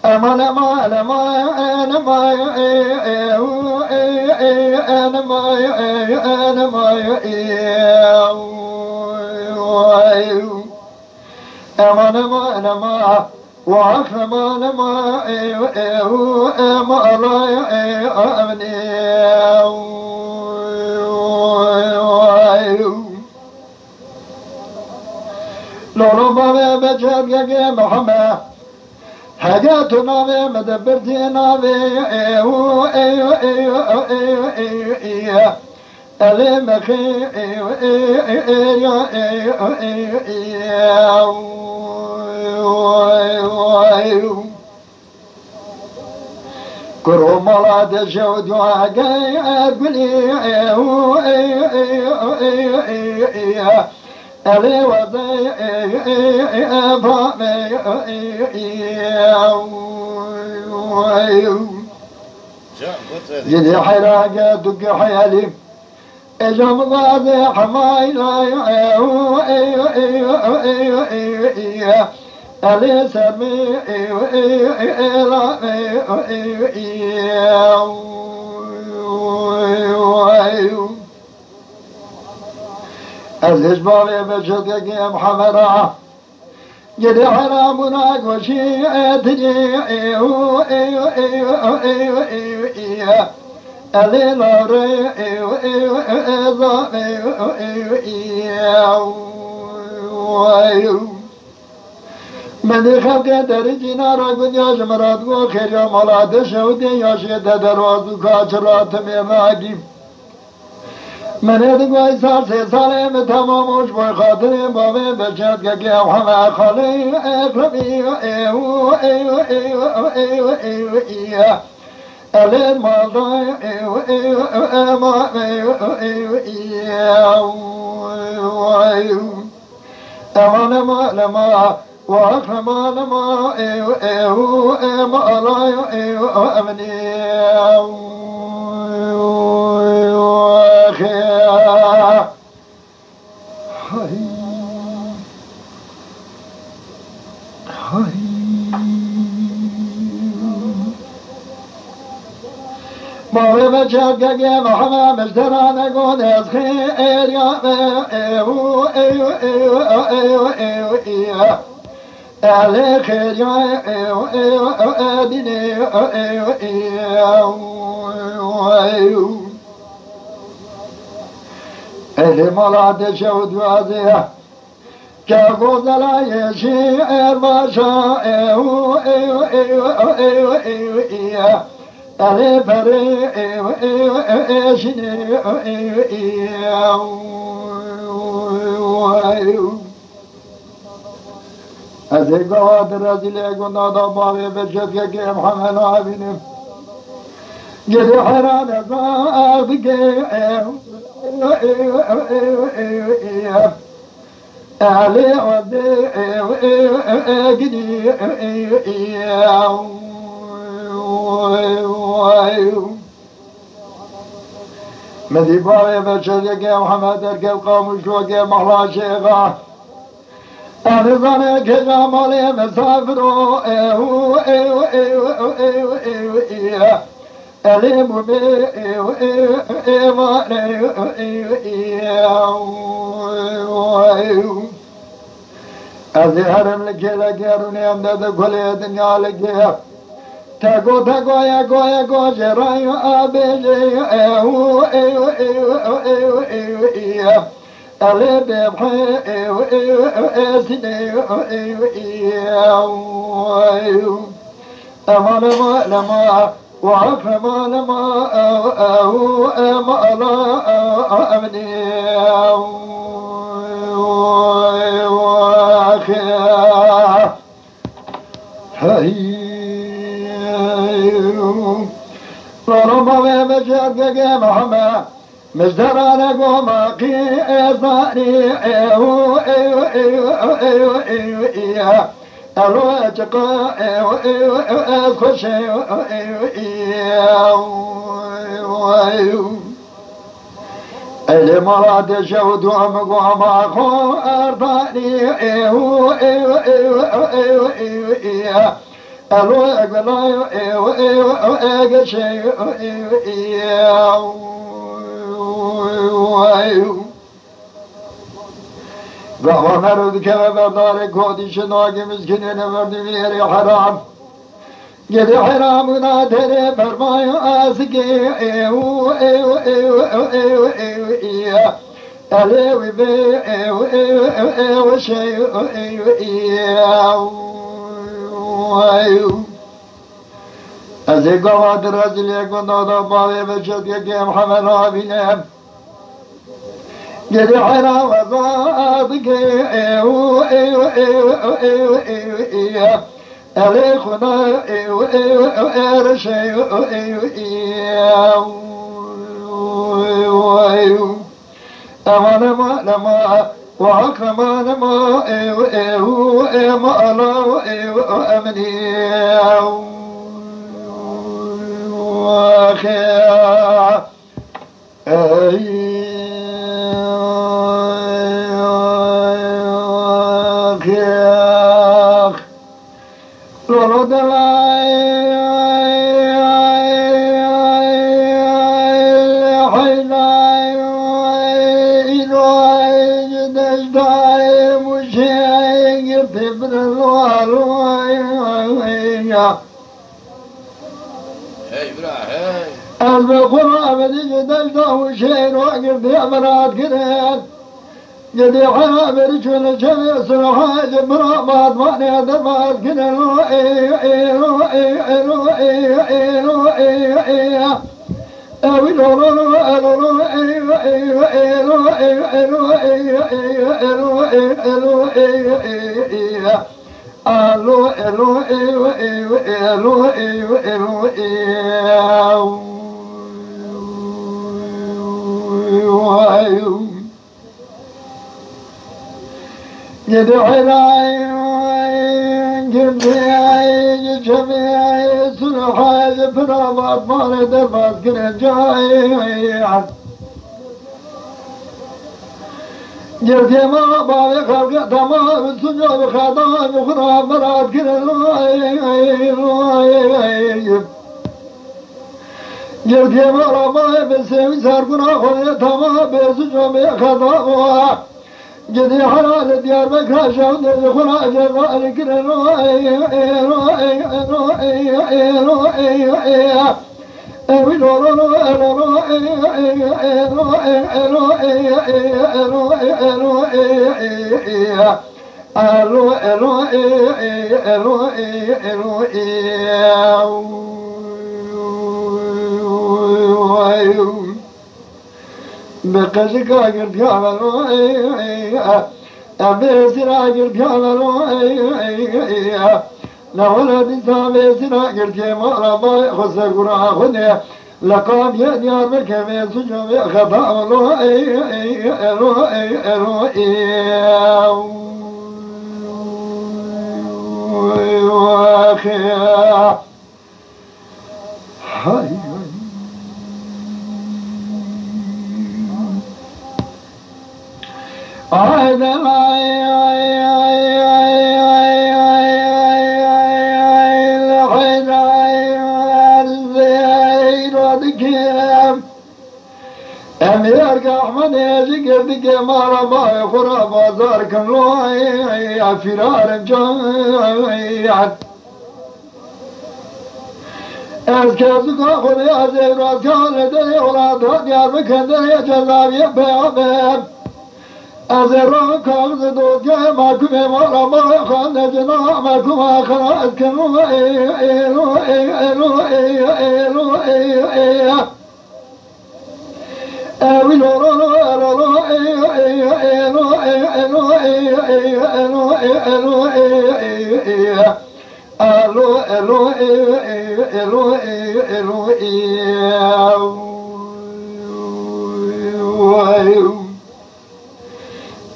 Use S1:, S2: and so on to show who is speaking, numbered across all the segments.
S1: أمان ما لما أنا ما أنا ما أنا ما أمان ما لما وعفا ما لما ما لا أمني لولو ما بجاب يا محمد حاجاتنا مدبرتنا المخي كروم الله تشود وعقاي أقولي ألي وضي فامي جدي حراقة دق حيالي إجم ضاضي حمايلا ألي سمي الإجباري بشدك يا محمد جدي حرامنا قوشي أدري ألي لاري من خلق درجنا رقود يا جمرات وخير يا مولاد شودي يا شيد دروازو كاچرات ميماقي من ادقوي سال سي سالي تماموش بوي خاطري بابي بشاد كي محمد خالي اقربي ألين مالضاي أمان ما لما وأكرم لما ما لا أمني ما بجاب يا محمد مجدران قول خير يا على خير يا ديني اللي مراد شود وعزيه كابوز لا يشير ما شاء ألي فري شني أزيك وادر أزيلك ونادا بابي بشكك يا محمد عابين جدي حران أزاقك ألي ودي أجدي مدي باوي بشرك يا محمد اركب قوم شوك يا محلا شيخا انا ظنك يا مالي مسافرو اليم بي ازهر لك لك يا روني امداد كل الدنيا لك تاكو تاكو يا كو يا كو جرايو ابيجي اللي بيبحي سيدي امان ما لما وعف ما لما ما لا امني ضربوا بجدك يا محمد مجدران قوما قي إصاري الوجق خش اللي مراد شهود ومقوم أخو أرضاني إيو إيو إيو إيو إيو إيو ألو أقبل إيو إيو إيو شيء إيو إيو قهوة مرود كما بردار كودي شناقي مسكين نمرد ميري حرام جدي حرام نادري فرمايو آسكي إيو إيو إيو إيو إيو إيو أليوي بي إيو إيو إيو شيء إيو إيو أزي قوات الرجل يكون دودا باوي بشد يكيم حملها بنام جدي حرام وضاءك إيو إيو إيو إيو إيو أليخنا إيو إيو إيو شيء إيو إيو أمانا ما لما وأكرما لما إيو إيو إيو ما الله إيو أمني وأخيا لولو البقرة بدي دلته وشين وقف يا مراد كذا جدي حامر شل شل سرحة جبرا بعد ما نادر بعد كذا لو لو أوي لو لو لو يدعي العين جميعي جميعي سلحة جبرا بعد ما ندر بعد كذا جاي جرتي ما بابي خلق تمام السجود خدام أخرى مرات كذا جرتي ما رباي بسوي ساركنا خذ تمام بسجود خدام جدي حلال ديار مكة شون دخلها جزاء كذا بقشك أجر بيعملوا أبيسر أجر بيعملوا لولد سامي سراجر كيما ربا خسر قرآن خده لقام يديار بكمي سجوم خطأ الله وأخيا أميرك أحمد يجي قدك ما ربا يخرى بازارك ملوعي فرار جايات أسكازك أخذ يا زير أسكال لدي أولاد ديار بكندر جزاب يبيع أزرق كاغز دوت جاي ماكم ما ربا يخان جنا ماكم آخر أسكنوا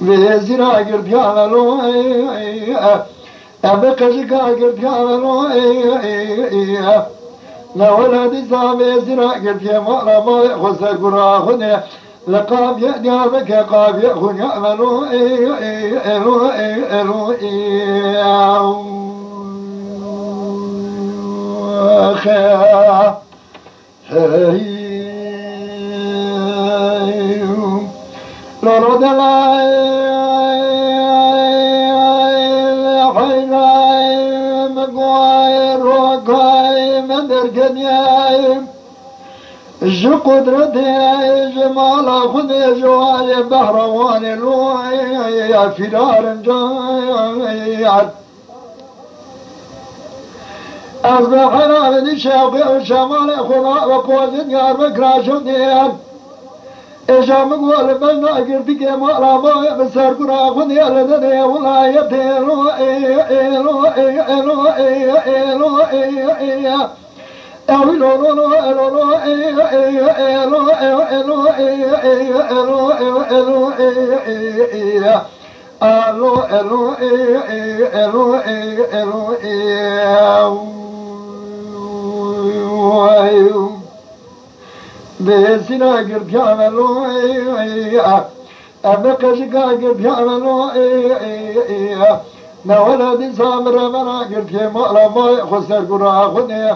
S1: بيزرع قلبي على لو أبقى قلبي على لو لا ولد سامي زرع قلبي ما خسر قرآن لقاب يأديابك قاب يأخذ يأملوا لرد جو قدرتي جمال خذ جواي بهروان يا فرار جاي أصبح من شاقي وشمال خضاء وقوة يا بكراشون إيشام قول بنا قلتك ما رابا بسر كنا خذ يا لدني ولا يتيرو بسنا قلت يعملوا أبقى شكا قلت يعملوا نولد سامر منا قلت يا مألا خسر قرى خذني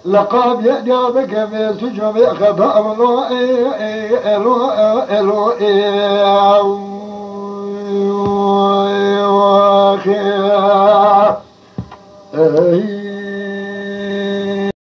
S1: لقاب يأديابك من سجم خطأ ولو